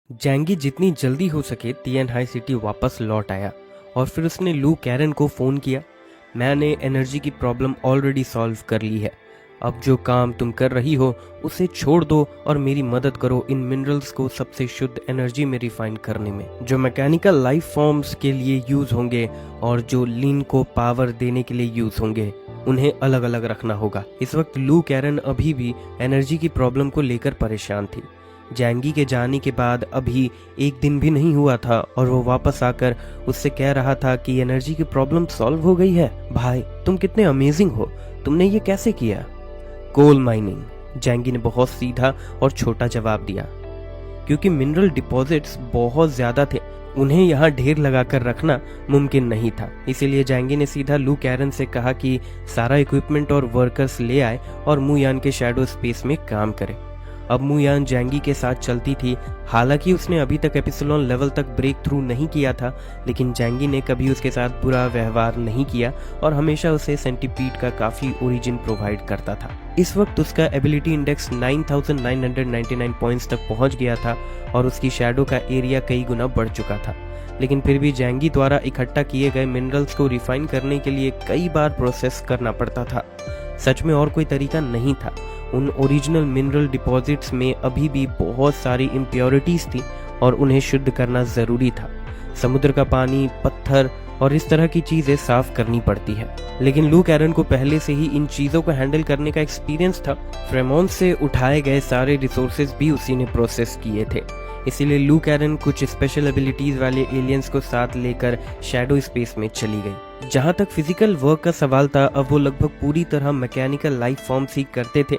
जैंगी जितनी जल्दी हो सके तिएनहाई सिटी वापस लौट आया और फिर उसने लू कैरन को फ़ोन किया। मैंने एनर्जी की प्रॉब्लम ऑलरेडी सॉल्व कर ली है। अब जो काम तुम कर रही हो उसे छोड़ दो और मेरी मदद करो इन मिनरल्स को सबसे शुद्ध एनर्जी में रिफाइन करने में, जो मैकेनिकल लाइफ फॉर्म्स के लिए यूज होंगे और जो लिन को पावर देने के लिए यूज होंगे, उन्हें अलग अलग रखना होगा। इस वक्त लू कैरन अभी भी एनर्जी की प्रॉब्लम को लेकर परेशान थी। जैंगी के जाने के बाद अभी एक दिन भी नहीं हुआ था और वो वापस आकर उससे कह रहा था कि एनर्जी की प्रॉब्लम सॉल्व हो गई है। भाई तुम कितने अमेजिंग हो, तुमने ये कैसे किया? कोल माइनिंग, जैंगी ने बहुत सीधा और छोटा जवाब दिया। क्योंकि मिनरल डिपॉजिट्स बहुत ज्यादा थे, उन्हें यहाँ ढेर लगाकर रखना मुमकिन नहीं था। इसीलिए जैंगी ने सीधा लू कैरन से कहा कि सारा इक्विपमेंट और वर्कर्स ले आए और मुयान के शैडो स्पेस में काम करे। अब मुयान जैंगी के साथ चलती थी। हालांकि उसने अभी तक एपिसिलॉन लेवल तक ब्रेक थ्रू नहीं किया था, लेकिन जैंगी ने कभी उसके साथ बुरा व्यवहार नहीं किया और हमेशा उसे सेंटीपीड का काफी ओरिजिन प्रोवाइड करता था। इस वक्त उसका एबिलिटी इंडेक्स 9999 पॉइंट्स तक पहुंच गया था और उसकी शैडो का एरिया कई गुना बढ़ चुका था। लेकिन फिर भी जैंगी द्वारा इकट्ठा किए गए मिनरल्स को रिफाइन करने के लिए कई बार प्रोसेस करना पड़ता था। सच में और कोई तरीका नहीं था। उन ओरिजिनल मिनरल डिपॉजिट्स में अभी भी बहुत सारी इम्प्योरिटीज थी और उन्हें शुद्ध करना जरूरी था। समुद्र का पानी, पत्थर और इस तरह की चीजें साफ करनी पड़ती है। लेकिन लू कैरन को पहले से ही इन चीजों को हैंडल करने का एक्सपीरियंस था। फ्रेमोन से उठाए गए सारे रिसोर्सेज भी उसी ने प्रोसेस किए थे। इसीलिए लू कैरन कुछ स्पेशल एबिलिटीज वाले एलियंस को साथ लेकर शैडो स्पेस में चली गई। जहां तक फिजिकल वर्क का सवाल था, अब वो लगभग पूरी तरह मैकेनिकल लाइफ फॉर्म्स ही करते थे।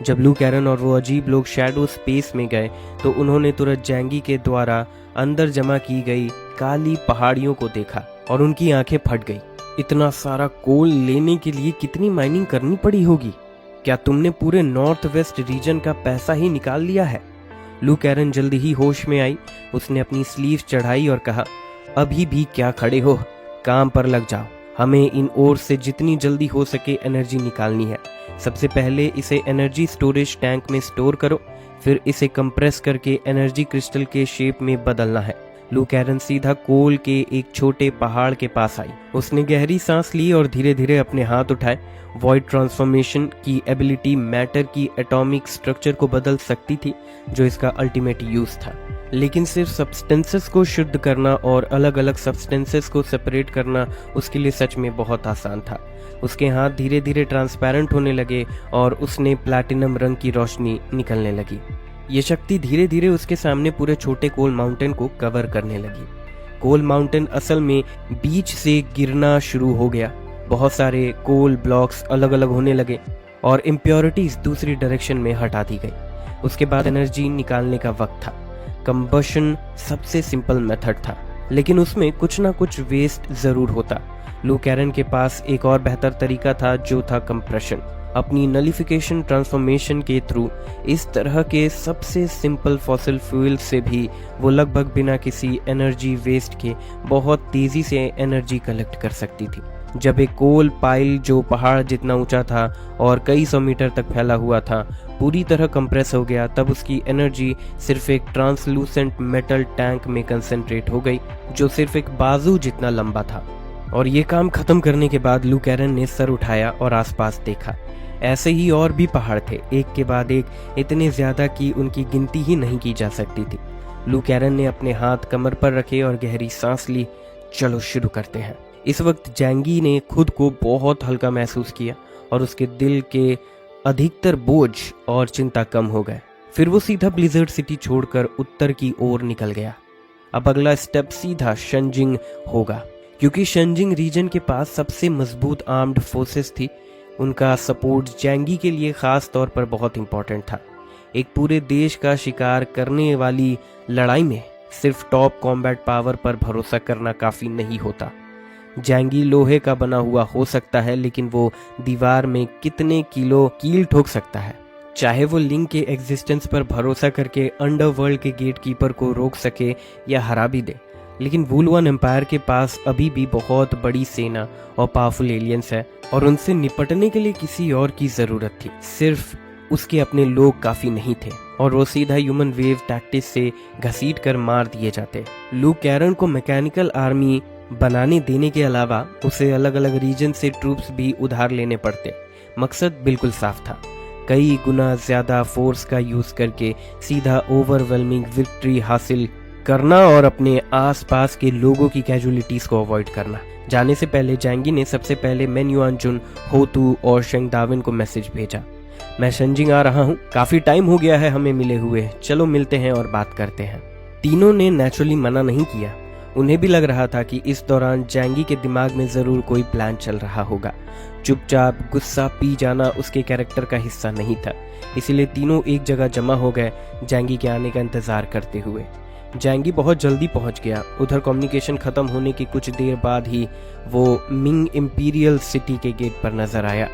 जब लू कैरन और वो अजीब लोग शैडो स्पेस में गए तो उन्होंने तुरंत जैंगी के द्वारा अंदर जमा की गई काली पहाड़ियों को देखा और उनकी आंखें फट गई। इतना सारा कोल लेने के लिए कितनी माइनिंग करनी पड़ी होगी? क्या तुमने पूरे नॉर्थ वेस्ट रीजन का पैसा ही निकाल लिया है? लू कैरन जल्दी ही होश में आई। उसने अपनी स्लीव चढ़ाई और कहा, अभी भी क्या खड़े हो, काम पर लग जाओ। हमें इन ओर से जितनी जल्दी हो सके एनर्जी निकालनी है। सबसे पहले इसे एनर्जी स्टोरेज टैंक में स्टोर करो, फिर इसे कंप्रेस करके एनर्जी क्रिस्टल के शेप में बदलना है। लू कैरन सीधा कोल के एक छोटे पहाड़ के पास आई। उसने गहरी सांस ली और धीरे धीरे अपने हाथ उठाए। वॉइड ट्रांसफॉर्मेशन की एबिलिटी मैटर की एटॉमिक स्ट्रक्चर को बदल सकती थी, जो इसका अल्टीमेट यूज था। लेकिन सिर्फ सब्सटेंसेस को शुद्ध करना और अलग अलग सब्सटेंसेस को सेपरेट करना उसके लिए सच में बहुत आसान था। उसके हाथ धीरे धीरे ट्रांसपेरेंट होने लगे और उसने प्लैटिनम रंग की रोशनी निकलने लगी। ये शक्ति धीरे धीरे उसके सामने पूरे छोटे कोल माउंटेन को कवर करने लगी। कोल माउंटेन असल में बीच से गिरना शुरू हो गया। बहुत सारे कोल ब्लॉक्स अलग अलग होने लगे और इम्प्योरिटीज दूसरी डायरेक्शन में हटा दी गई। उसके बाद एनर्जी निकालने का वक्त था। कंबशन सबसे सिंपल मेथड था, लेकिन उसमें कुछ ना कुछ वेस्ट जरूर होता। लू कैरन के पास एक और बेहतर तरीका था, जो था कंप्रेशन। अपनी नलिफिकेशन ट्रांसफॉर्मेशन के थ्रू इस तरह के सबसे सिंपल फॉसिल फ्यूल से भी वो लगभग बिना किसी एनर्जी वेस्ट के बहुत तेजी से एनर्जी कलेक्ट कर सकती थी। जब एक कोल पाइल, जो पहाड़ जितना ऊंचा था और कई सौ मीटर तक फैला हुआ था, पूरी तरह कंप्रेस हो गया, तब उसकी एनर्जी सिर्फ एक ट्रांसलूसेंट मेटल टैंक में कंसंट्रेट हो गई, जो सिर्फ एक बाजू जितना लंबा था। और ये काम खत्म करने के बाद लू कैरन ने सर उठाया और आसपास देखा। ऐसे ही और भी पहाड़ थे, एक के बाद एक, इतने ज्यादा कि उनकी गिनती ही नहीं की जा सकती थी। लू कैरन ने अपने हाथ कमर पर रखे और गहरी सांस ली। चलो शुरू करते हैं। इस वक्त जैंगी ने खुद को बहुत हल्का महसूस किया और उसके दिल के अधिकतर बोझ और चिंता कम हो गए। फिर वो सीधा ब्लिजर्ड सिटी छोड़कर उत्तर की ओर निकल गया। अब अगला स्टेप सीधा शनजिंग होगा, क्योंकि शनजिंग रीजन के पास सबसे मजबूत आर्म्ड फोर्सेस थी। उनका सपोर्ट जैंगी के लिए खास तौर पर बहुत इंपॉर्टेंट था। एक पूरे देश का शिकार करने वाली लड़ाई में सिर्फ टॉप कॉम्बैट पावर पर भरोसा करना काफी नहीं होता। जैंगी लोहे का बना हुआ हो सकता है, लेकिन वो दीवार में कितने किलो कील ठोक सकता है। चाहे वो लिंक के एग्जिस्टेंस पर भरोसा करके अंडरवर्ल्ड के गेटकीपर को रोक सके या हरा भी दे, लेकिन वुलवन एम्पायर के पास अभी भी बहुत बड़ी सेना और पावरफुल एलियंस है और उनसे निपटने के लिए किसी और की जरूरत थी। सिर्फ उसके अपने लोग काफी नहीं थे। और वो सीधा ह्यूमन वेव टैक्टिस से घसीट कर मार दिए जाते। लू कैरन को मैकेनिकल आर्मी बनाने देने के अलावा उसे अलग अलग रीजन से ट्रूप्स भी उधार लेने पड़ते। मकसद बिल्कुल साफ था, कई गुना ज्यादा फोर्स का यूज करके सीधा ओवरवेलमिंग विक्ट्री हासिल करना और अपने आसपास के लोगों की कैजुअलिटीज को अवॉइड करना। जाने से पहले जैंगी ने सबसे पहले मेन युआनचुन, होतू और शेंग दाविन को मैसेज भेजा, मैं शंजिंग आ रहा हूँ, काफी टाइम हो गया है हमें मिले हुए, चलो मिलते हैं और बात करते हैं। तीनों ने नेचुरली मना नहीं किया। उन्हें भी लग रहा था कि इस दौरान जैंगी के दिमाग में जरूर कोई प्लान चल रहा होगा। चुपचाप गुस्सा पी जाना उसके कैरेक्टर का हिस्सा नहीं था, इसीलिए तीनों एक जगह जमा हो गए जैंगी के आने का इंतजार करते हुए। जैंगी बहुत जल्दी पहुंच गया। उधर कम्युनिकेशन खत्म होने की कुछ देर बाद ही वो मिंग इंपीरियल सिटी के गेट पर नजर आया।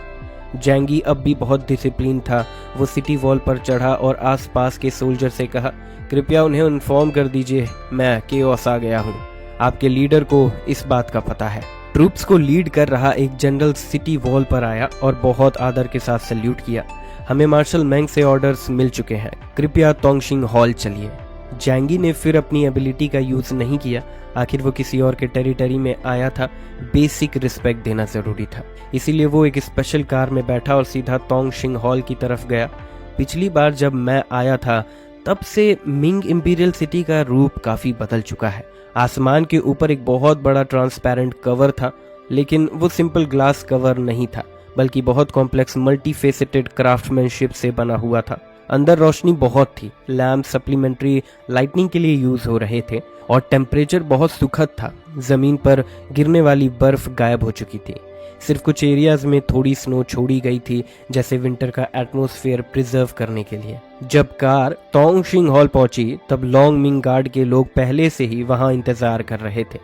जैंगी अब भी बहुत डिसिप्लिन था। वो सिटी वॉल पर चढ़ा और आसपास के सोल्जर से कहा, कृपया उन्हें इन्फॉर्म कर दीजिए मैं केओस आ गया हूँ, आपके लीडर को इस बात का पता है। ट्रूप्स को लीड कर रहा एक जनरल सिटी वॉल पर आया और बहुत आदर के साथ सल्यूट किया, हमें मार्शल मैंग से ऑर्डर्स मिल चुके हैं, कृपया तोंगशिंग हॉल चलिए। जैंगी ने फिर अपनी एबिलिटी का यूज नहीं किया, आखिर वो किसी और के टेरिटरी में आया था, बेसिक रिस्पेक्ट देना जरूरी था। इसीलिए वो एक स्पेशल कार में बैठा और सीधा तोंगशिंग हॉल की तरफ गया। पिछली बार जब मैं आया था तब से मिंग इंपीरियल सिटी का रूप काफी बदल चुका है। आसमान के ऊपर एक बहुत बड़ा ट्रांसपेरेंट कवर था, लेकिन वो सिंपल ग्लास कवर नहीं था, बल्कि बहुत कॉम्प्लेक्स मल्टीफेसेटेड क्राफ्टमैनशिप से बना हुआ था। अंदर रोशनी बहुत थी, लैम्प सप्लीमेंट्री लाइटनिंग के लिए यूज हो रहे थे और टेम्परेचर बहुत सुखद था। जमीन पर गिरने वाली बर्फ गायब हो चुकी थी, सिर्फ कुछ एरियाज में थोड़ी स्नो छोड़ी गई थी, जैसे विंटर का एटमॉस्फेयर प्रिजर्व करने के लिए। जब कार तोंगशिंग हॉल पहुंची तब लॉन्ग मिंग गार्ड के लोग पहले से ही वहां इंतजार कर रहे थे।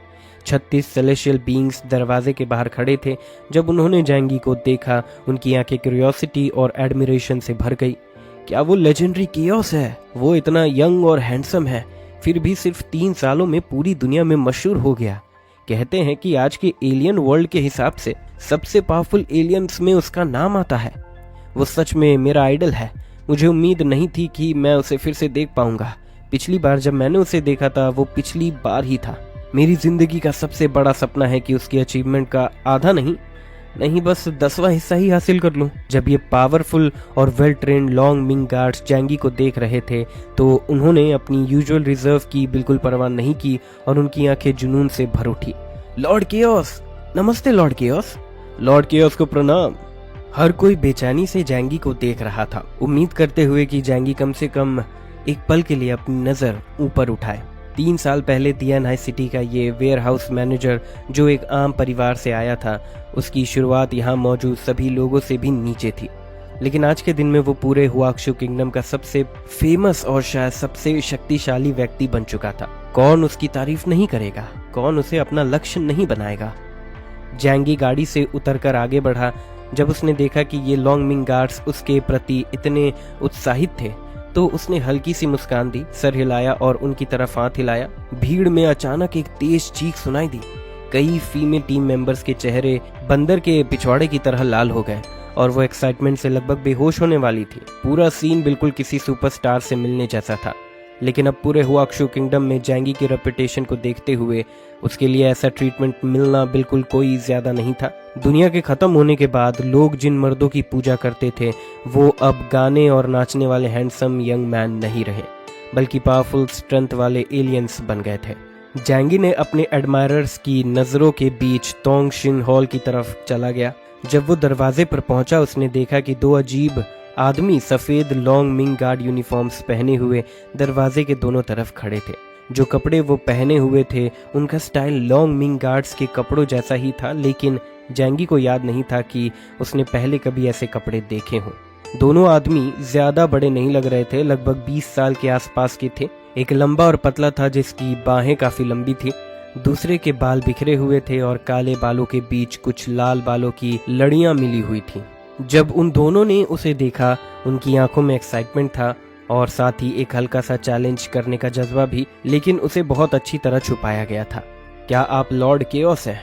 36 सेलेशियल बीइंग्स दरवाजे के बाहर खड़े थे। जब उन्होंने जैंगी को देखा, उनकी आंखें क्यूरियोसिटी और एडमिरेशन से भर गई। क्या वो लेजेंडरी केओस है? वो इतना यंग और हैंडसम है, फिर भी सिर्फ 3 सालों में पूरी दुनिया में मशहूर हो गया। कहते हैं कि आज के एलियन वर्ल्ड के हिसाब से सबसे पावरफुल एलियंस में उसका नाम आता है। वो सच में मेरा आइडल है। मुझे उम्मीद नहीं थी कि मैं उसे फिर से देख पाऊंगा। पिछली बार जब मैंने उसे देखा था वो पिछली बार ही था। मेरी जिंदगी का सबसे बड़ा सपना है कि उसकी अचीवमेंट का आधा नहीं बस 10वां हिस्सा ही हासिल कर लूं। जब ये पावरफुल और well trained Long Ming guards जैंगी को देख रहे थे तो उन्होंने अपनी यूजुअल रिजर्व की बिल्कुल परवाह नहीं की और उनकी आंखें जुनून से भर उठी। लॉर्ड केओस, नमस्ते लॉर्ड केओस। लॉर्ड केओस को प्रणाम। हर कोई बेचैनी से जैंगी को देख रहा था, उम्मीद करते हुए कि जैंगी कम से कम एक पल के लिए अपनी नजर ऊपर उठाए। 3 साल पहले तियानहाई सिटी का ये वेयर हाउस मैनेजर जो एक आम परिवार से आया था, उसकी शुरुआत यहाँ मौजूद सभी लोगों से भी नीचे थी। लेकिन आज के दिन में वो पूरे हुआक्शु किंगडम का सबसे फेमस और शायद सबसे शक्तिशाली व्यक्ति बन चुका था। कौन उसकी तारीफ नहीं करेगा? कौन उसे अपना लक्ष्य नहीं बनाएगा? जैंगी गाड़ी से उतरकर आगे बढ़ा। जब उसने देखा कि ये लॉन्ग मिंग गार्ड्स उसके प्रति इतने उत्साहित थे तो उसने हल्की सी मुस्कान दी, सर हिलाया और उनकी तरफ हाथ हिलाया। भीड़ में अचानक एक तेज चीख सुनाई दी। कई फीमेल टीम मेंबर्स के चेहरे बंदर के पिछवाड़े की तरह लाल हो गए और वो एक्साइटमेंट से लगभग बेहोश होने वाली थी। पूरा सीन बिल्कुल किसी सुपरस्टार से मिलने जैसा था। लेकिन अब पूरे हुआक्शु किंगडम में जैंगी की रेपुटेशन को देखते हुए उसके लिए ऐसा ट्रीटमेंट मिलना बिल्कुल कोई ज्यादा नहीं था। दुनिया के खत्म होने के बाद लोग जिन मर्दों की पूजा करते थे वो अब गाने और नाचने वाले हैंडसम यंग मैन नहीं रहे, बल्कि पावरफुल स्ट्रेंथ वाले एलियंस बन गए थे। जैंगी ने अपने एडमायरर्स की नजरों के बीच तोंगशिंग हॉल की तरफ चला गया। जब वो दरवाजे पर पहुंचा उसने देखा कि 2 अजीब आदमी सफेद लॉन्ग मिंग गार्ड यूनिफॉर्म्स पहने हुए दरवाजे के दोनों तरफ खड़े थे। जो कपड़े वो पहने हुए थे उनका स्टाइल लॉन्ग मिंग गार्ड्स के कपड़ों जैसा ही था, लेकिन जैंगी को याद नहीं था कि उसने पहले कभी ऐसे कपड़े देखे हों। दोनों आदमी ज्यादा बड़े नहीं लग रहे थे, लगभग 20 साल के आसपास के थे। एक लंबा और पतला था जिसकी बाहें काफी लंबी थी, दूसरे के बाल बिखरे हुए थे और काले बालों के बीच कुछ लाल बालों की लड़ियां मिली हुई थी। जब उन दोनों ने उसे देखा उनकी आंखों में एक्साइटमेंट था और साथ ही एक हल्का सा चैलेंज करने का जज्बा भी, लेकिन उसे बहुत अच्छी तरह छुपाया गया था। क्या आप लॉर्ड केओस हैं?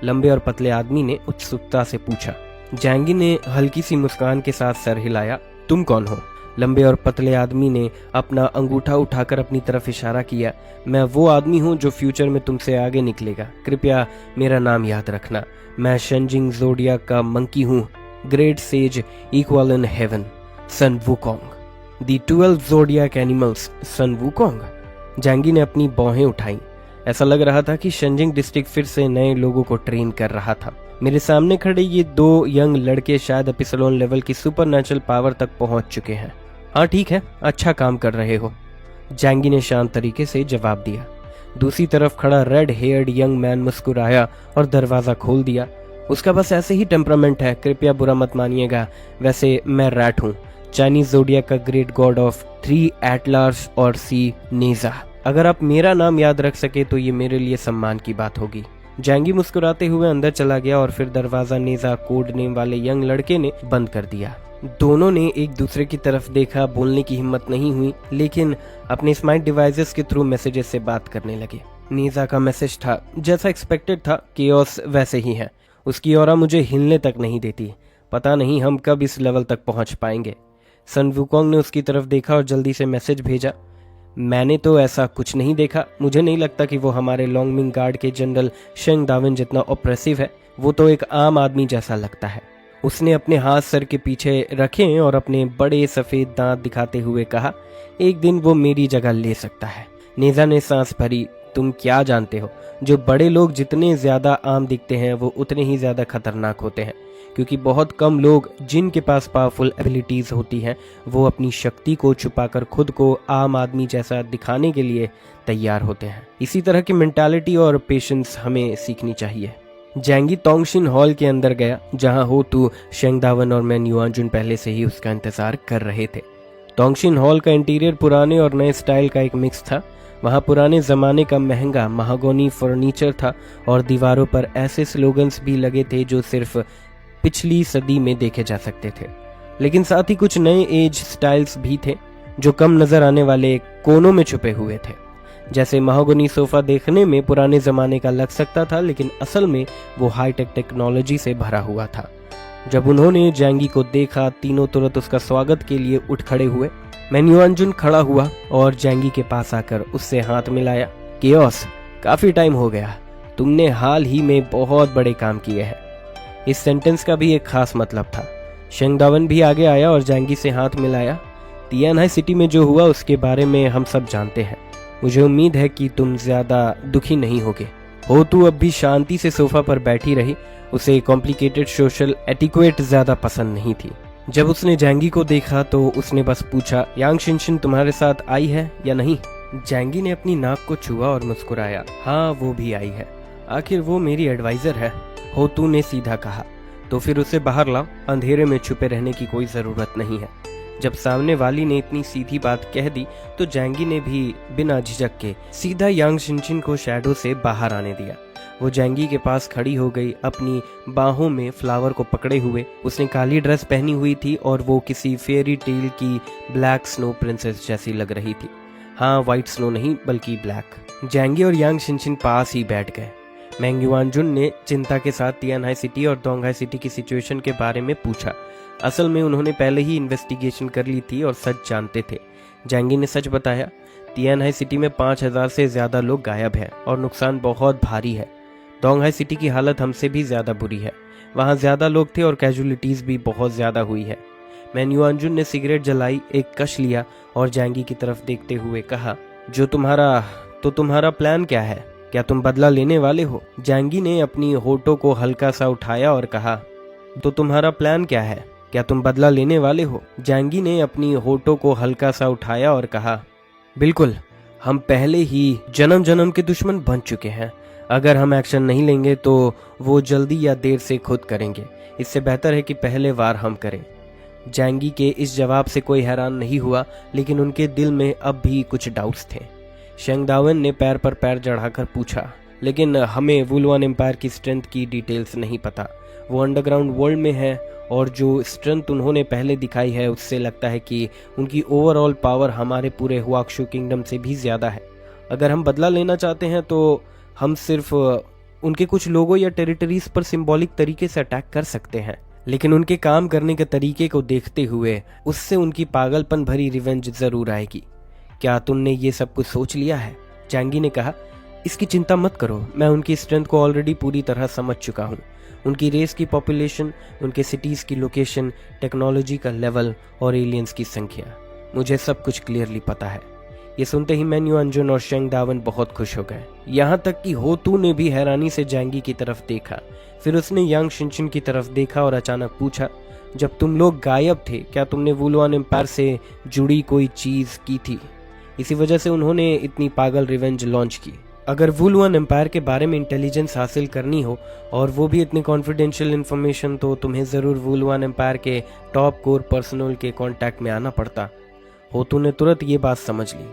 लंबे और पतले आदमी ने उत्सुकता से पूछा। जैंगी ने हल्की सी मुस्कान के साथ सर हिलाया। तुम कौन हो? लंबे और पतले आदमी ने अपना अंगूठा उठाकर अपनी तरफ इशारा किया। मैं वो आदमी हूँ जो फ्यूचर में तुमसे आगे निकलेगा। कृपया मेरा नाम याद रखना। मैं शेंजिंग ज़ोडियाक का मंकी हूँ, great sage equal in heaven, Sun Wukong. The 12 zodiac animals, Sun Wukong. जैंगी ने अपनी भौहें उठाई। ऐसा लग रहा था कि शेंजिंग डिस्ट्रिक्ट फिर से नए लोगों को ट्रेन कर रहा था। मेरे सामने खड़े ये 2 यंग लड़के शायद एपिसलोन लेवल की सुपरनेचुरल पावर तक पहुंच चुके हैं। हाँ ठीक है, अच्छा काम कर रहे हो, जैंगी ने शांत तरीके से जवाब दिया। दूसरी तरफ खड़ा रेड हेयर्ड यंग मैन मुस्कुराया और दरवाजा खोल दिया। उसका बस ऐसे ही टेम्परामेंट है, कृपया बुरा मत मानिएगा। वैसे मैं रैट हूँ, चाइनीज ज़ोडियाक का ग्रेट गॉड ऑफ 3 एटलार्स और सी नेजा। अगर आप मेरा नाम याद रख सके तो ये मेरे लिए सम्मान की बात होगी। जैंगी मुस्कुराते हुए अंदर चला गया और फिर दरवाजा नेजा कोड नेम वाले यंग लड़के ने बंद कर दिया। दोनों ने एक दूसरे की तरफ देखा, बोलने की हिम्मत नहीं हुई, लेकिन अपने स्मार्ट डिवाइसेस के थ्रू मैसेजेस से बात करने लगे। नेजा का मैसेज था जैसा एक्सपेक्टेड था, केओस वैसे ही है। उसकी ऑरा मुझे हिलने तक नहीं देती। पता नहीं हम कब इस लेवल तक पहुंच पाएंगे। सन वुकोंग ने उसकी तरफ देखा और जल्दी से मैसेज भेजा। मैंने तो ऐसा कुछ नहीं देखा। मुझे नहीं लगता कि वो हमारे लॉन्गमिंग गार्ड के जनरल शेंग दाविन जितना ऑप्रेसिव है। वो तो एक आम आदमी जैसा लगता है। उसने अपने हाथ सर के पीछे रखे और अपने बड़े सफेद दांत दिखाते हुए कहा, एक दिन वो मेरी जगह ले सकता है। नेजा ने सांस भरी। तुम क्या जानते हो, जो बड़े लोग जितने ज्यादा आम दिखते हैं वो उतने ही ज्यादा खतरनाक होते हैं, क्योंकि बहुत कम लोग जिनके पास पावरफुल एबिलिटीज होती हैं वो अपनी शक्ति को छुपाकर खुद को आम आदमी जैसा दिखाने के लिए तैयार होते हैं। इसी तरह की मेंटालिटी और पेशेंस हमें सीखनी चाहिए। जैंगी तोंगशिन हॉल के अंदर गया, जहां हो तू शेंग दावन और मैन युआनजुन पहले से ही उसका इंतजार कर रहे थे। तोंगशिन हॉल का इंटीरियर पुराने और नए स्टाइल का एक मिक्स था। वहाँ पुराने ज़माने का महंगा महागोनी फर्नीचर था और दीवारों पर ऐसे स्लोगन्स भी लगे थे जो सिर्फ पिछली सदी में देखे जा सकते थे। लेकिन साथ ही कुछ नए एज स्टाइल्स भी थे जो कम नजर आने वाले कोनों में छुपे हुए थे। जैसे महागोनी सोफा देखने में पुराने ज़माने का लग सकता था, लेकिन असल में वो हाईटेक टेक्नोलॉजी से भरा हुआ था। जब उन्होंने जैंगी को देखा, तीनों तुरंत उसका स्वागत के लिए उठ खड़े हुए। मैन युआनजुन खड़ा हुआ और जैंगी के पास आकर उससे हाथ मिलाया। केओस, काफी टाइम हो गया। तुमने हाल ही में बहुत बड़े काम किए हैं। इस सेंटेंस का भी एक खास मतलब था। शेंग दावन भी आगे आया और जैंगी से हाथ मिलाया। तियानहाई सिटी में जो हुआ उसके बारे में हम सब जानते हैं। मुझे उम्मीद है कि तुम ज्यादा दुखी नहीं होगे। हो तू अब भी शांति से सोफा पर बैठी रही। उसे कॉम्प्लिकेटेड सोशल एटिक्वेट ज्यादा पसंद नहीं थी। जब उसने जैंगी को देखा तो उसने बस पूछा, यांग शिनशिन तुम्हारे साथ आई है या नहीं? जैंगी ने अपनी नाक को छुआ और मुस्कुराया। हाँ, वो भी आई है। आखिर वो मेरी एडवाइजर है, हो तू ने सीधा कहा। तो फिर उसे बाहर लाओ, अंधेरे में छुपे रहने की कोई जरूरत नहीं है। जब सामने वाली ने इतनी सीधी बात कह दी तो जैंगी ने भी बिना झिझक के सीधा यांग शिनशिन को शैडो से बाहर आने दिया। वो जैंगी के पास खड़ी हो गई, अपनी बाहों में फ्लावर को पकड़े हुए। उसने काली ड्रेस पहनी हुई थी और वो किसी फेरी टेल की ब्लैक स्नो प्रिंसेस जैसी लग रही थी। हाँ, व्हाइट स्नो नहीं बल्कि ब्लैक। जैंगी और यांग शिनशिन पास ही बैठ गए। मैंग युआनजुन ने चिंता के साथ तियानहाई सिटी और दोंगहाई सिटी की सिचुएशन के बारे में पूछा। असल में उन्होंने पहले ही इन्वेस्टिगेशन कर ली थी और सच जानते थे। जैंगी ने सच बताया, तियानहाई सिटी में 5000 से ज्यादा लोग गायब हैं और नुकसान बहुत भारी है। दोंगहाई सिटी की हालत हमसे भी ज्यादा बुरी है। वहाँ ज्यादा लोग थे और कैजुअलिटीज भी बहुत ज्यादा हुई है। मैन युआनजुन ने सिगरेट जलाई, एक कश लिया और जैंगी की तरफ देखते हुए कहा, तुम्हारा प्लान क्या है? क्या तुम बदला लेने वाले हो? जैंगी ने अपनी होठों को हल्का सा उठाया और कहा, तो तुम्हारा प्लान क्या है? क्या तुम बदला लेने वाले हो? जैंगी ने अपनी होठों को हल्का सा उठाया और कहा, बिल्कुल, हम पहले ही जन्म जन्म के दुश्मन बन चुके हैं। अगर हम एक्शन नहीं लेंगे तो वो जल्दी या देर से खुद करेंगे। इससे बेहतर है कि पहले वार हम करें। जैंगी के इस जवाब से कोई हैरान नहीं हुआ, लेकिन उनके दिल में अब भी कुछ डाउट्स थे। शेंग दावन ने पैर पर पैर चढ़ाकर पूछा, लेकिन हमें वुलवान एम्पायर की स्ट्रेंथ की डिटेल्स नहीं पता। वो अंडरग्राउंड वर्ल्ड में है और जो स्ट्रेंथ उन्होंने पहले दिखाई है उससे लगता है कि उनकी ओवरऑल पावर हमारे पूरे हुआक्शू किंगडम से भी ज्यादा है। अगर हम बदला लेना चाहते हैं तो हम सिर्फ उनके कुछ लोगों या टेरिटरीज पर सिंबॉलिक तरीके से अटैक कर सकते हैं। लेकिन उनके काम करने के तरीके को देखते हुए उससे उनकी पागलपन भरी रिवेंज जरूर आएगी। क्या तुमने ये सब कुछ सोच लिया है? जैंगी ने कहा। इसकी चिंता मत करो, मैं उनकी स्ट्रेंथ को ऑलरेडी पूरी तरह समझ चुका हूँ। उनकी रेस की पॉपुलेशन, उनके सिटीज़ की लोकेशन, टेक्नोलॉजी का लेवल और एलियंस की संख्या, मुझे सब कुछ क्लियरली पता है। ये सुनते ही मेन्यू अंजुन और शेंग दावन बहुत खुश हो गए। यहाँ तक कि होतू ने भी हैरानी से जैंगी की तरफ देखा। फिर उसने यांग शिनशिन की तरफ देखा और अचानक पूछा, जब तुम लोग गायब थे क्या तुमने वुलुआन एम्पायर से जुड़ी कोई चीज की थी? इसी वजह से उन्होंने इतनी पागल रिवेंज लॉन्च की। अगर वुलुआन एम्पायर के बारे में इंटेलिजेंस हासिल करनी हो और वो भी इतनी कॉन्फिडेंशियल इन्फॉर्मेशन, तो तुम्हें ज़रूर वुलुआन एम्पायर के टॉप कोर पर्सनल के कांटेक्ट में आना पड़ता। होतू ने तुरंत ये बात समझ ली।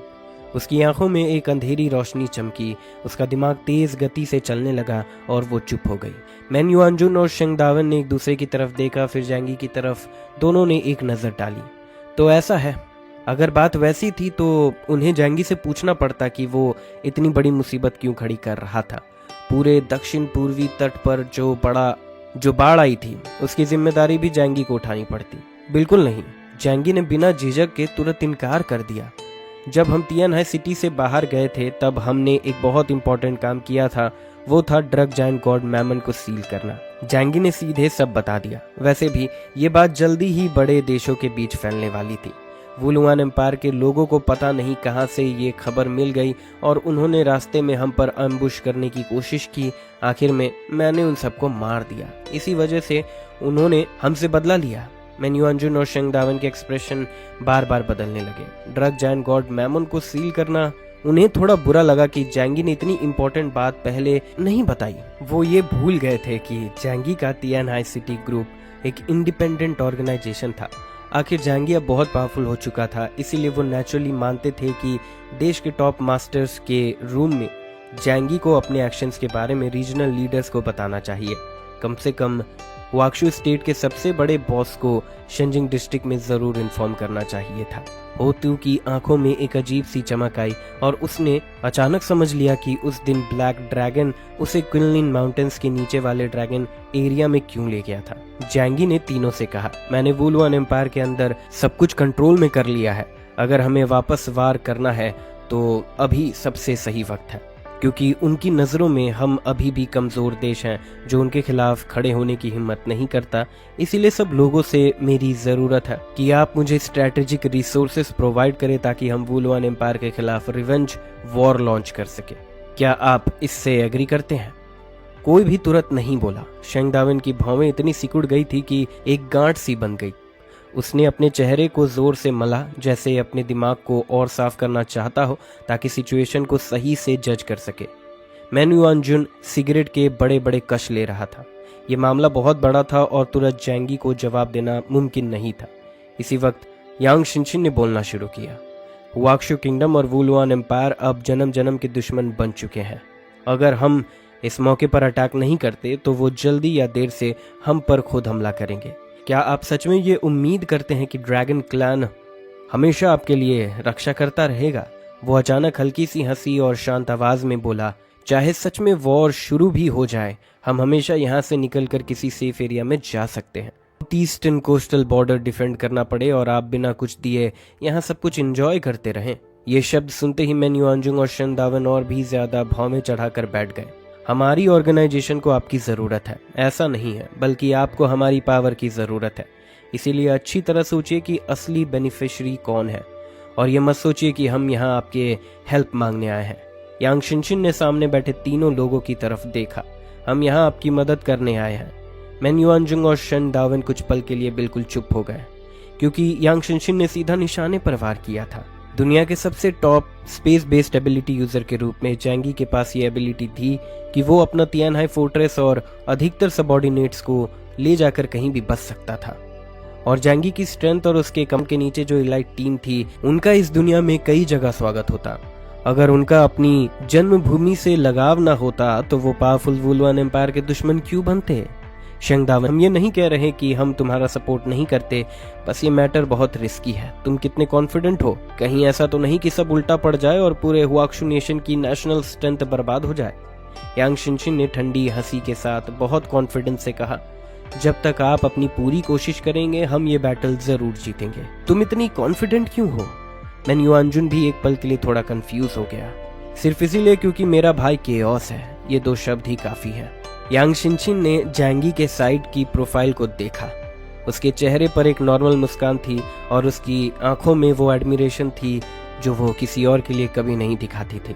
उसकी आंखों में एक अंधेरी रोशनी चमकी, उसका दिमाग तेज गति से चलने लगा और वो चुप हो गई। मैन युआनजुन और शेंग दावन ने एक दूसरे की तरफ देखा, फिर जैंगी की तरफ। दोनों ने एक नज़र डाली। तो ऐसा है, अगर बात वैसी थी तो उन्हें जैंगी से पूछना पड़ता कि वो इतनी बड़ी मुसीबत क्यों खड़ी कर रहा था। पूरे दक्षिण पूर्वी तट पर जो बाढ़ आई थी उसकी जिम्मेदारी भी जैंगी को उठानी पड़ती। बिल्कुल नहीं, जैंगी ने बिना झिझक के तुरंत इनकार कर दिया। जब हम तियानहाई सिटी से बाहर गए थे तब हमने एक बहुत इंपॉर्टेंट काम किया था, वो था ड्रग जायंट गॉड मैमन को सील करना। जैंगी ने सीधे सब बता दिया। वैसे भी ये बात जल्दी ही बड़े देशों के बीच फैलने वाली थी। वुलुआन एम्पायर के लोगों को पता नहीं कहां से ये खबर मिल गई और उन्होंने रास्ते में हम पर अम्बुश करने की कोशिश की। आखिर में मैंने उन सबको मार दिया। इसी वजह से उन्होंने हमसे बदला लिया। मैन युआनजुन और शेंग दावन के एक्सप्रेशन बार बार बदलने लगे। ड्रग जायंट गॉड मैमन को सील करना, उन्हें थोड़ा बुरा लगा कि जैंगी ने इतनी इम्पोर्टेंट बात पहले नहीं बताई। वो ये भूल गए थे कि जैंगी का तियानहाई सिटी ग्रुप एक इंडिपेंडेंट ऑर्गेनाइजेशन था। आखिर जैंगी अब बहुत पावरफुल हो चुका था, इसीलिए वो नेचुरली मानते थे कि देश के टॉप मास्टर्स के रूम में जैंगी को अपने एक्शंस के बारे में रीजनल लीडर्स को बताना चाहिए। कम से कम वाक्शु स्टेट के सबसे बड़े बॉस को शेंजिंग डिस्ट्रिक्ट में जरूर इन्फॉर्म करना चाहिए था। होतू की आंखों में एक अजीब सी चमक आई और उसने अचानक समझ लिया कि उस दिन ब्लैक ड्रैगन उसे क्विनलिन माउंटेन्स के नीचे वाले ड्रैगन एरिया में क्यों ले गया था। जैंगी ने तीनों से कहा, मैंने वुलुआन एम्पायर के अंदर सब कुछ कंट्रोल में कर लिया है। अगर हमें वापस वार करना है तो अभी सबसे सही वक्त है, क्योंकि उनकी नज़रों में हम अभी भी कमज़ोर देश हैं जो उनके खिलाफ खड़े होने की हिम्मत नहीं करता। इसीलिए सब लोगों से मेरी ज़रूरत है कि आप मुझे स्ट्रैटेजिक रिसोर्सेज प्रोवाइड करें ताकि हम वुलुआन एम्पायर के खिलाफ रिवेंज वॉर लॉन्च कर सके। क्या आप इससे एग्री करते हैं? कोई भी तुरंत नहीं बोला। शेंग दावन की भौवें इतनी सिकुड़ गई थी कि एक गांठ सी बन गई। उसने अपने चेहरे को जोर से मला, जैसे अपने दिमाग को और साफ करना चाहता हो ताकि सिचुएशन को सही से जज कर सके। मैन युआनजुन सिगरेट के बड़े बड़े कश ले रहा था। ये मामला बहुत बड़ा था और तुरंत जैंगी को जवाब देना मुमकिन नहीं था। इसी वक्त यांग शिनशिन ने बोलना शुरू किया। वाक्शु किंगडम और वुलुआन एम्पायर अब जन्म जन्म के दुश्मन बन चुके हैं। अगर हम इस मौके पर अटैक नहीं करते तो वो जल्दी या देर से हम पर खुद हमला करेंगे। क्या आप सच में ये उम्मीद करते हैं कि ड्रैगन क्लैन हमेशा आपके लिए रक्षा करता रहेगा? वो अचानक हल्की सी हंसी और शांत आवाज में बोला, चाहे सच में वॉर शुरू भी हो जाए, हम हमेशा यहाँ से निकलकर किसी सेफ एरिया में जा सकते हैं। ईस्टर्न कोस्टल बॉर्डर डिफेंड करना पड़े और आप बिना कुछ दिए यहाँ सब कुछ एंजॉय करते रहें। ये शब्द सुनते ही मैन युआनजुन और शेंग दावन और भी ज्यादा भौवें चढ़ाकर बैठ गए। हमारी ऑर्गेनाइजेशन को आपकी ज़रूरत है, ऐसा नहीं है, बल्कि आपको हमारी पावर की ज़रूरत है। इसीलिए अच्छी तरह सोचिए कि असली बेनिफिशियरी कौन है और ये मत सोचिए कि हम यहाँ आपके हेल्प मांगने आए हैं। यांग शिनशिन ने सामने बैठे तीनों लोगों की तरफ देखा। हम यहाँ आपकी मदद करने आए हैं। मैन युआनजुन और शेंग दावन कुछ पल के लिए बिल्कुल चुप हो गए, क्योंकि यांग शिनशिन ने सीधा निशाने पर वार किया था। दुनिया के सबसे top space based ability user के रूप में जैंगी के पास ये एबिलिटी थी कि वो अपना तियानहाई फोर्ट्रेस और अधिकतर सबऑर्डिनेट्स को ले जाकर कहीं भी बच सकता था। और जैंगी की स्ट्रेंथ और उसके कम के नीचे जो इलाइट टीम थी, उनका इस दुनिया में कई जगह स्वागत होता। अगर उनका अपनी जन्मभूमि से लगाव ना होता तो वो पावरफुल वुलुआन एम्पायर के दुश्मन क्यों बनते? शेंग दावन, हम ये नहीं कह रहे कि हम तुम्हारा सपोर्ट नहीं करते, बस ये मैटर बहुत रिस्की है। तुम कितने कॉन्फिडेंट हो? कहीं ऐसा तो नहीं कि सब उल्टा पड़ जाए और पूरे हुआक्शु नेशन की नेशनल स्ट्रेंथ बर्बाद हो जाए? यांग शिनशिन ने ठंडी हंसी के साथ बहुत कॉन्फिडेंस से कहा, जब तक आप अपनी पूरी कोशिश करेंगे हम ये बैटल जरूर जीतेंगे। तुम इतनी कॉन्फिडेंट क्यों हो? मैन युआनजुन भी एक पल के लिए थोड़ा कंफ्यूज हो गया। सिर्फ इसीलिए क्योंकि मेरा भाई केओस है, ये 2 शब्द ही काफी है। यांग शिनशिन ने जैंगी के साइड की प्रोफाइल को देखा। उसके चेहरे पर एक नॉर्मल मुस्कान थी और उसकी आंखों में वो एडमिरेशन थी जो वो किसी और के लिए कभी नहीं दिखाती थी।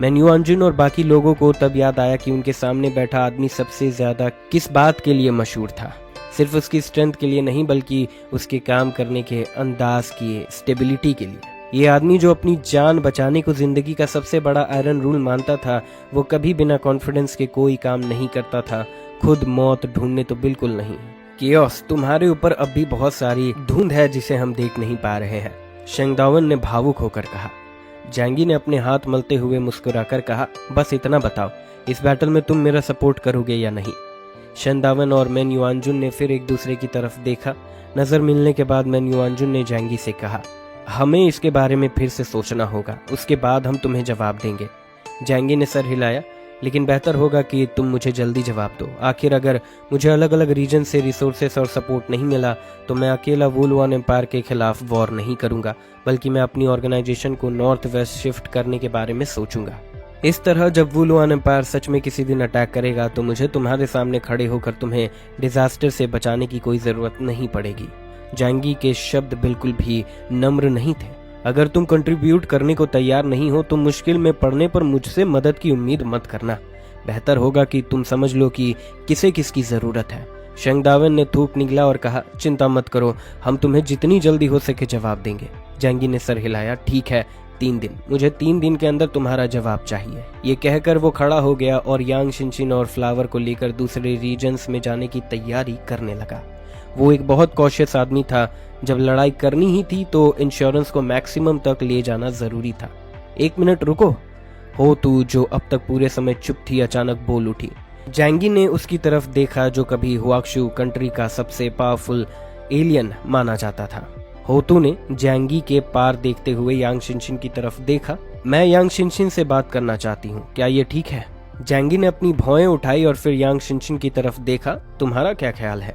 मैन युआनजुन और बाकी लोगों को तब याद आया कि उनके सामने बैठा आदमी सबसे ज्यादा किस बात के लिए मशहूर था। सिर्फ उसकी स्ट्रेंथ के लिए नहीं, बल्कि उसके काम करने के अंदाज की स्टेबिलिटी के लिए। ये आदमी जो अपनी जान बचाने को जिंदगी का सबसे बड़ा आयरन रूल मानता था, वो कभी बिना कॉन्फिडेंस के कोई काम नहीं करता था, खुद मौत ढूंढने तो बिल्कुल नहीं। केओस, तुम्हारे ऊपर अब भी बहुत सारी धुंध है जिसे हम देख नहीं पा रहे हैं, शेंगदावन ने भावुक होकर कहा। जैंगी ने अपने हाथ मलते हुए मुस्कुराकर कहा, बस इतना बताओ, इस बैटल में तुम मेरा सपोर्ट करोगे या नहीं? शेंगदावन और मैन युआनजुन ने फिर एक दूसरे की तरफ देखा। नजर मिलने के बाद मैन युआनजुन ने जैंगी से कहा, हमें इसके बारे में फिर से सोचना होगा, उसके बाद हम तुम्हें जवाब देंगे। जैंगी ने सर हिलाया, लेकिन बेहतर होगा कि तुम मुझे जल्दी जवाब दो। आखिर अगर मुझे अलग अलग रीजन से रिसोर्सेस और सपोर्ट नहीं मिला तो मैं अकेला वुलुआन एम्पायर के खिलाफ वॉर नहीं करूंगा, बल्कि मैं अपनी ऑर्गेनाइजेशन को नॉर्थ वेस्ट शिफ्ट करने के बारे में सोचूंगा। इस तरह जब वुलुआन एम्पायर सच में किसी दिन अटैक करेगा तो मुझे तुम्हारे सामने खड़े होकर तुम्हें डिजास्टर से बचाने की कोई जरूरत नहीं पड़ेगी। जैंगी के शब्द बिल्कुल भी नम्र नहीं थे। अगर तुम कंट्रीब्यूट करने को तैयार नहीं हो तो मुश्किल में पड़ने पर मुझसे मदद की उम्मीद मत करना। बेहतर होगा कि तुम समझ लो कि किसे किसकी जरूरत है। शेंगदावन ने थूक निगला और कहा, चिंता मत करो, हम तुम्हें जितनी जल्दी हो सके जवाब देंगे। जैंगी ने सर हिलाया, ठीक है, 3 दिन, मुझे 3 दिन के अंदर तुम्हारा जवाब चाहिए। ये कहकर वो खड़ा हो गया और यांग शिनशिन और फ्लावर को लेकर दूसरे रीजन्स में जाने की तैयारी करने लगा। वो एक बहुत कॉशियस आदमी था। जब लड़ाई करनी ही थी तो इंश्योरेंस को मैक्सिमम तक ले जाना जरूरी था। 1 मिनट रुको, हो तू जो अब तक पूरे समय चुप थी अचानक बोल उठी। जैंगी ने उसकी तरफ देखा जो कभी हुआक्शु कंट्री का सबसे पावरफुल एलियन माना जाता था। होतू ने जैंगी के पार देखते हुए यांग शिनशिन की तरफ देखा। मैं यांग शिनशिन से बात करना चाहती हूँ, क्या ये ठीक है? जैंगी ने अपनी भौएं उठाई और फिर यांग शिनशिन की तरफ देखा। तुम्हारा क्या ख्याल है?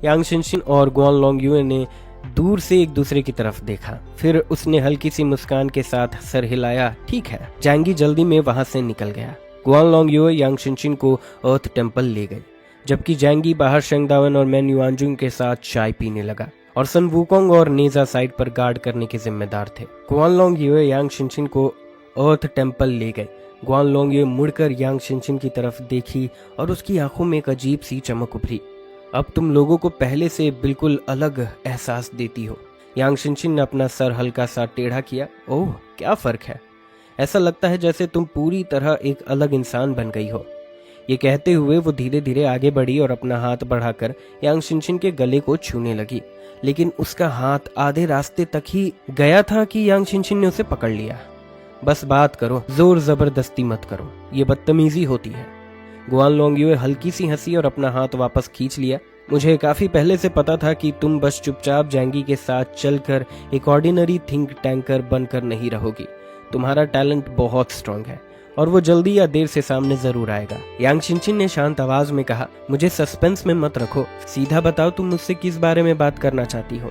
यांग शिनशिन और गुआन लोंगयुए ने दूर से एक दूसरे की तरफ देखा। फिर उसने हल्की सी मुस्कान के साथ सर हिलाया, ठीक है। जैंगी जल्दी में वहां से निकल गया। गुआन लोंगयुए यांग शिनशिन को अर्थ टेम्पल ले गए, जबकि जैंगी बाहर शेंगदावन और मैन युआनजुन के साथ चाय पीने लगा और सन वुकोंग और नेजा साइड पर गार्ड करने के जिम्मेदार थे। गुआन लोंगयुए यांग शिनशिन को अर्थ टेम्पल ले गए। गुआन लोंगयुए मुड़कर यांग शिनशिन की तरफ देखी और उसकी आंखों में एक अजीब सी चमक उभरी। अब तुम लोगों को पहले से बिल्कुल अलग एहसास देती हो। यांग शिनशिन ने अपना सर हल्का सा टेढ़ा किया। ओह, क्या फर्क है? ऐसा लगता है जैसे तुम पूरी तरह एक अलग इंसान बन गई हो। ये कहते हुए वो धीरे धीरे आगे बढ़ी और अपना हाथ बढ़ाकर यांग शिनशिन के गले को छूने लगी, लेकिन उसका हाथ आधे रास्ते तक ही गया था कि यांग शिनशिन ने उसे पकड़ लिया। बस बात करो, जोर जबरदस्ती मत करो, ये बदतमीजी होती है। गुआन लोंगयुए हल्की सी हंसी और अपना हाथ वापस खींच लिया। मुझे काफी पहले से पता था कि तुम बस चुपचाप जैंगी के साथ चलकर एक ऑर्डिनरी थिंक टैंकर बनकर नहीं रहोगी। तुम्हारा टैलेंट बहुत स्ट्रांग है और वो जल्दी या देर से सामने जरूर आएगा। यांग शिनशिन ने शांत आवाज में कहा, मुझे सस्पेंस में मत रखो, सीधा बताओ तुम मुझसे किस बारे में बात करना चाहती हो।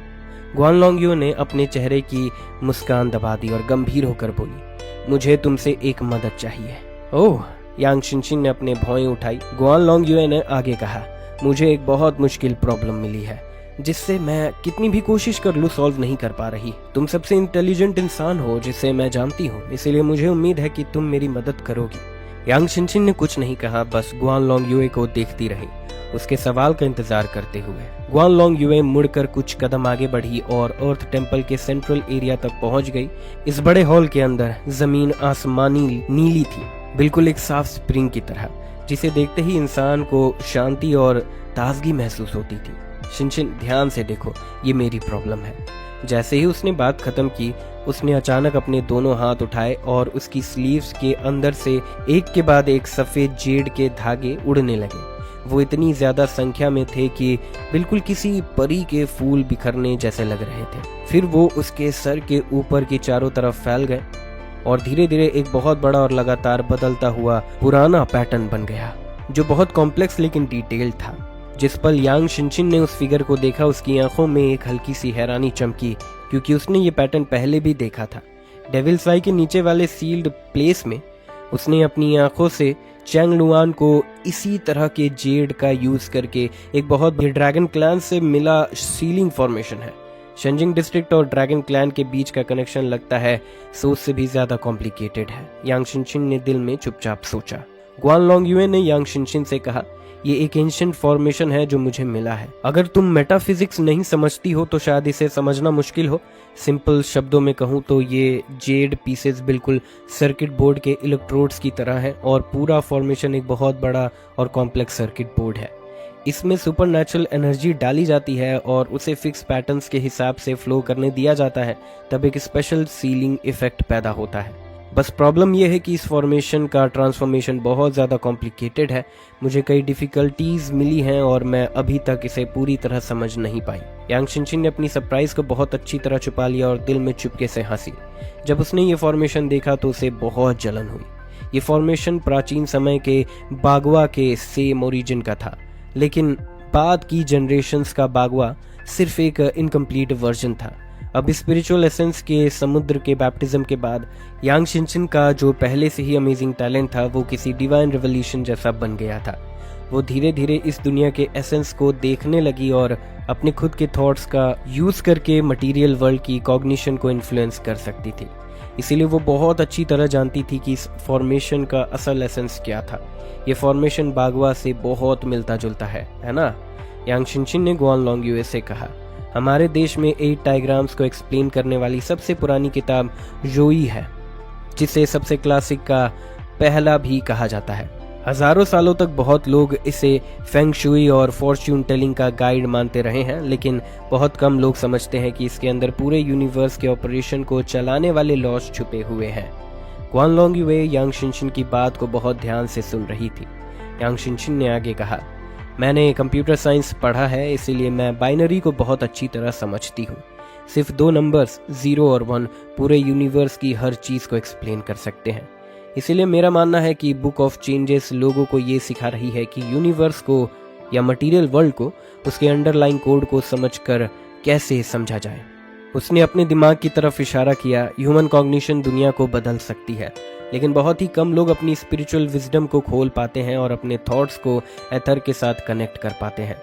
गुआन लोंगयुए ने अपने चेहरे की मुस्कान दबा दी और गंभीर होकर बोली, मुझे तुमसे एक मदद चाहिए। ओह, यांग शिनशिन ने अपने भौएं उठाई। गुआन लोंगयुए ने आगे कहा, मुझे एक बहुत मुश्किल प्रॉब्लम मिली है जिससे मैं कितनी भी कोशिश कर लूं सॉल्व नहीं कर पा रही। तुम सबसे इंटेलिजेंट इंसान हो जिसे मैं जानती हूँ, इसीलिए मुझे उम्मीद है कि तुम मेरी मदद करोगी। यांग शिनशिन ने कुछ नहीं कहा, बस गुआन लोंगयुए को देखती रही, उसके सवाल का इंतजार करते हुए। गुआन लोंगयुए मुड़कर कुछ कदम आगे बढ़ी और अर्थ टेम्पल के सेंट्रल एरिया तक पहुंच गई। इस बड़े हॉल के अंदर जमीन आसमानी नीली थी, बिल्कुल एक साफ स्प्रिंग की तरह, जिसे देखते ही इंसान को शांति और ताजगी महसूस होती थी। शिनशिन, ध्यान से देखो, ये मेरी प्रॉब्लम है। जैसे ही उसने बात खत्म की, उसने अचानक अपने दोनों हाथ उठाए और उसकी स्लीव्स के अंदर से एक के बाद एक सफेद जेड के धागे उड़ने लगे। वो इतनी ज्यादा संख्या में थे कि बिल्कुल किसी परी के फूल बिखरने जैसे लग रहे थे। फिर वो उसके सर के ऊपर की चारों तरफ फैल गए और धीरे धीरे एक बहुत बड़ा और लगातार बदलता हुआ पुराना पैटर्न बन गया, जो बहुत कॉम्प्लेक्स लेकिन डिटेल्ड था। जिस पल यांग शिनशिन ने उस फिगर को देखा उसकी आंखों में एक हल्की सी हैरानी चमकी, क्योंकि उसने ये पैटर्न पहले भी देखा था। डेविल्स आई के नीचे वाले सील्ड प्लेस में उसने अपनी आंखों से चैंग लुआन को इसी तरह के जेड का यूज करके एक बहुत बड़ी ड्रैगन क्लैन से मिला सीलिंग फॉर्मेशन है। शेंजिंग डिस्ट्रिक्ट और ड्रैगन क्लैन के बीच का कनेक्शन लगता है सोच से भी ज्यादा कॉम्प्लिकेटेड है, यांग शिनशिन ने दिल में चुपचाप सोचा। ग्वान लोंग युए ने यांग शिनशिन से कहा, ये एक एंशिएंट फॉर्मेशन है जो मुझे मिला है। अगर तुम मेटाफिजिक्स नहीं समझती हो तो शायद इसे समझना मुश्किल हो। सिंपल शब्दों में कहूँ तो ये जेड पीसेस बिल्कुल सर्किट बोर्ड के इलेक्ट्रोड्स की तरह है और पूरा फॉर्मेशन एक बहुत बड़ा और कॉम्प्लेक्स सर्किट बोर्ड है। इसमें सुपरनैचुरल एनर्जी डाली जाती है और उसे फिक्स पैटर्न्स के हिसाब से फ्लो करने दिया जाता है, तब एक स्पेशल सीलिंग इफेक्ट पैदा होता है। बस प्रॉब्लम यह है कि इस फॉर्मेशन का ट्रांसफॉर्मेशन बहुत ज़्यादा कॉम्प्लिकेटेड है। मुझे कई डिफ़िकल्टीज मिली हैं और मैं अभी तक इसे पूरी तरह समझ नहीं पाई। यांग शिनशिन ने अपनी सरप्राइज को बहुत अच्छी तरह छुपा लिया और दिल में चुपके से हंसी। जब उसने ये फॉर्मेशन देखा तो उसे बहुत जलन हुई। ये फॉर्मेशन प्राचीन समय के बागवा के सेम ओरिजिन का था, लेकिन बाद की जनरेशन्स का बागवा सिर्फ एक इनकम्प्लीट वर्जन था। अब स्पिरिचुअल एसेंस के समुद्र के बैप्टिज्म के बाद यांग शिनशिन का जो पहले से ही अमेजिंग टैलेंट था वो किसी डिवाइन रेवोल्यूशन जैसा बन गया था। वो धीरे धीरे इस दुनिया के एसेंस को देखने लगी और अपने खुद के थॉट्स का यूज करके मटेरियल वर्ल्ड की कॉग्निशन को इन्फ्लुएंस कर सकती थी। इसीलिए वो बहुत अच्छी तरह जानती थी कि इस फॉर्मेशन का असल एसेंस क्या था। ये फॉर्मेशन बागवा से बहुत मिलता जुलता है ना? यांग शिनशिन ने ग्वान लोंग युए से कहा। हमारे देश में 8 डायग्राम्स को एक्सप्लेन करने वाली सबसे पुरानी किताब जोई है, जिसे सबसे क्लासिक का पहला भी कहा जाता है। हजारों सालों तक बहुत लोग इसे फेंग शुई और फॉर्च्यून टेलिंग का गाइड मानते रहे हैं, लेकिन बहुत कम लोग समझते हैं कि इसके अंदर पूरे यूनिवर्स के ऑपरेशन को चलाने वाले लॉज छुपे हुए हैं। ग्वान लोंग युए यांग शिनशिन की बात को बहुत ध्यान से सुन रही थी। यांग शिनशिन ने आगे कहा, मैंने कंप्यूटर साइंस पढ़ा है, इसीलिए मैं बाइनरी को बहुत अच्छी तरह समझती हूँ। सिर्फ 2 नंबर्स 0 और 1 पूरे यूनिवर्स की हर चीज़ को एक्सप्लेन कर सकते हैं। इसीलिए मेरा मानना है कि बुक ऑफ चेंजेस लोगों को ये सिखा रही है कि यूनिवर्स को या मटेरियल वर्ल्ड को उसके अंडरलाइन कोड को समझकर कैसे समझा जाए। उसने अपने दिमाग की तरफ इशारा किया। ह्यूमन कॉग्निशन दुनिया को बदल सकती है, लेकिन बहुत ही कम लोग अपनी स्पिरिचुअल विजडम को खोल पाते हैं और अपने थॉट्स को एथर के साथ कनेक्ट कर पाते हैं।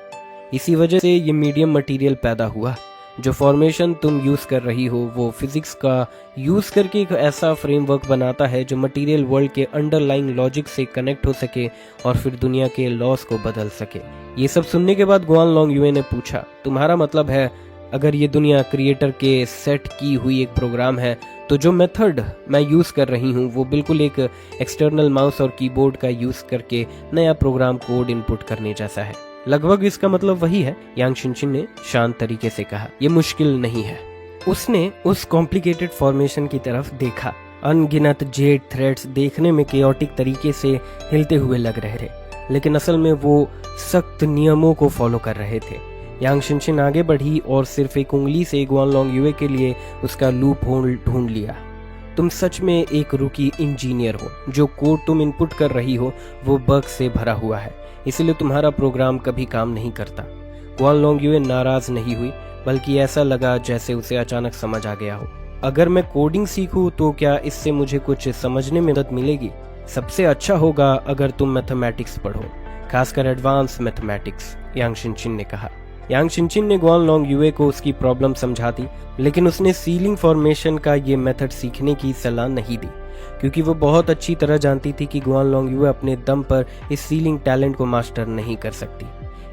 इसी वजह से ये मीडियम मटेरियल पैदा हुआ। जो फॉर्मेशन तुम यूज कर रही हो वो फिजिक्स का यूज करके एक ऐसा फ्रेमवर्क बनाता है जो मटेरियल वर्ल्ड के अंडरलाइंग लॉजिक से कनेक्ट हो सके और फिर दुनिया के लॉस को बदल सके। ये सब सुनने के बाद ग्वान लोंग युए ने पूछा, तुम्हारा मतलब है अगर ये दुनिया क्रिएटर के सेट की हुई एक प्रोग्राम है तो जो मेथड मैं यूज कर रही हूँ वो बिल्कुल एक एक्सटर्नल माउस और कीबोर्ड का यूज करके नया प्रोग्राम कोड इनपुट करने जैसा है? लगभग इसका मतलब वही है, यांग शिनशिन ने शांत तरीके से कहा। ये मुश्किल नहीं है। उसने उस कॉम्प्लिकेटेड फॉर्मेशन की तरफ देखा। अनगिनत जेड थ्रेड्स देखने में केओटिक तरीके से हिलते हुए लग रहे थे, लेकिन असल में वो सख्त नियमों को फॉलो कर रहे थे। यांग शिनशिन आगे बढ़ी और सिर्फ एक उंगली से ग्वान लोंग युए के लिए उसका लूप होल ढूंढ लिया। तुम सच में एक रुकी इंजीनियर हो। जो कोड तुम इनपुट कर रही हो वो बग से भरा हुआ है, इसलिए तुम्हारा प्रोग्राम कभी काम नहीं करता। ग्वान लोंग युए नाराज नहीं हुई, बल्कि ऐसा लगा जैसे उसे अचानक समझ आ गया हो। अगर मैं कोडिंग सीखूं तो क्या इससे मुझे कुछ समझने में मदद मिलेगी? सबसे अच्छा होगा अगर तुम मैथमेटिक्स पढ़ो, खासकर एडवांस मैथमेटिक्स, यांग शिनशिन ने कहा। यांग शिनशिन ने ग्वान लोंग युए को उसकी प्रॉब्लम समझा दी, लेकिन उसने सीलिंग फॉर्मेशन का ये मेथड सीखने की सलाह नहीं दी, क्योंकि वो बहुत अच्छी तरह जानती थी कि ग्वान लोंग युए अपने दम पर इस सीलिंग टैलेंट को मास्टर नहीं कर सकती।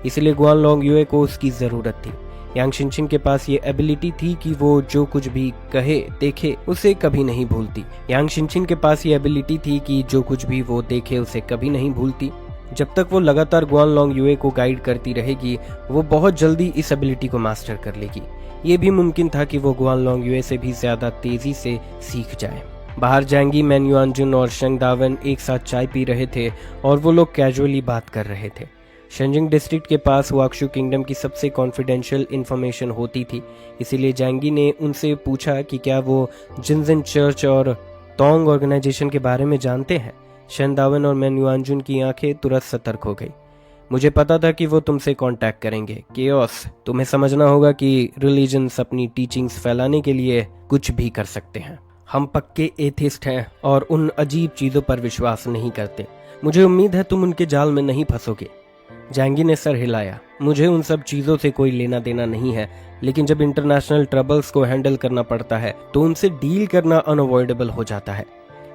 इसलिए ग्वान लोंग युए को उसकी जरूरत थी। यांग शिनशिन के पास ये एबिलिटी थी कि वो जो कुछ भी कहे देखे उसे कभी नहीं भूलती। यांग शिनशिन के पास ये एबिलिटी थी कि जो कुछ भी वो देखे उसे कभी नहीं भूलती। जब तक वो लगातार ग्वान लोंग युए को गाइड करती रहेगी, वो बहुत जल्दी इस एबिलिटी को मास्टर कर लेगी। ये भी मुमकिन था कि वो ग्वान लोंग युए से भी ज्यादा तेजी से सीख जाए। बाहर जैंगी, मैन युआनजुन और शेंग दावन एक साथ चाय पी रहे थे और वो लोग कैजुअली बात कर रहे थे। शेंजिंग डिस्ट्रिक्ट के पास वाक्शु किंगडम की सबसे कॉन्फिडेंशियल इन्फॉर्मेशन होती थी, इसीलिए जैंगी ने उनसे पूछा कि क्या वो जिनजिन चर्च और तोंग ऑर्गेनाइजेशन के बारे में जानते हैं। शेंग दावन और मैन युआनजुन की आंखें तुरंत सतर्क हो गई। मुझे पता था कि वो तुमसे कांटेक्ट करेंगे। केओस, तुम्हें समझना होगा कि रिलीजन्स अपनी टीचिंग्स फैलाने के लिए कुछ भी कर सकते हैं। हम पक्के एथिस्ट हैं और उन अजीब चीज़ों पर विश्वास नहीं करते। मुझे उम्मीद है तुम उनके जाल में नहीं फंसोगे। जैंगी ने सर हिलाया। मुझे उन सब चीज़ों से कोई लेना देना नहीं है, लेकिन जब इंटरनेशनल ट्रबल्स को हैंडल करना पड़ता है तो उनसे डील करना अनअवॉइडेबल हो जाता है।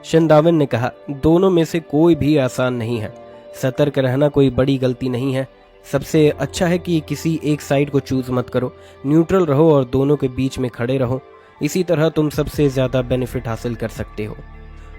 शनदावन ने कहा, दोनों में से कोई भी आसान नहीं है। सतर्क रहना कोई बड़ी गलती नहीं है। सबसे अच्छा है कि किसी एक साइड को चूज मत करो, न्यूट्रल रहो और दोनों के बीच में खड़े रहो। इसी तरह तुम सबसे ज्यादा बेनिफिट हासिल कर सकते हो।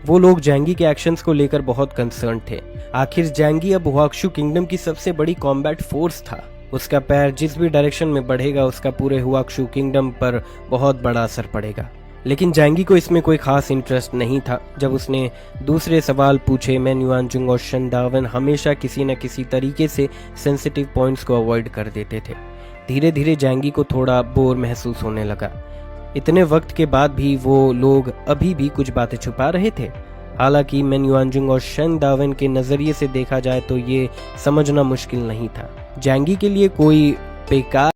वो लोग जैंगी के एक्शंस को लेकर बहुत कंसर्न थे। आखिर जैंगी अब हुआक्शु किंगडम की सबसे बड़ी कॉम्बैट फोर्स था। उसका पैर जिस भी डायरेक्शन में बढ़ेगा उसका पूरे हुआक्शु किंगडम पर बहुत बड़ा असर पड़ेगा। लेकिन जैंगी को इसमें कोई खास इंटरेस्ट नहीं था। जब उसने दूसरे सवाल पूछे, मैन युआनजुंग और शनदावन हमेशा किसी न किसी तरीके से सेंसिटिव पॉइंट्स को अवॉइड कर देते थे। धीरे धीरे जैंगी को थोड़ा बोर महसूस होने लगा। इतने वक्त के बाद भी वो लोग अभी भी कुछ बातें छुपा रहे थे। हालांकि मैन युआनजुंग और शनदावन के नजरिए से देखा जाए तो ये समझना मुश्किल नहीं था। जैंगी के लिए कोई बेकार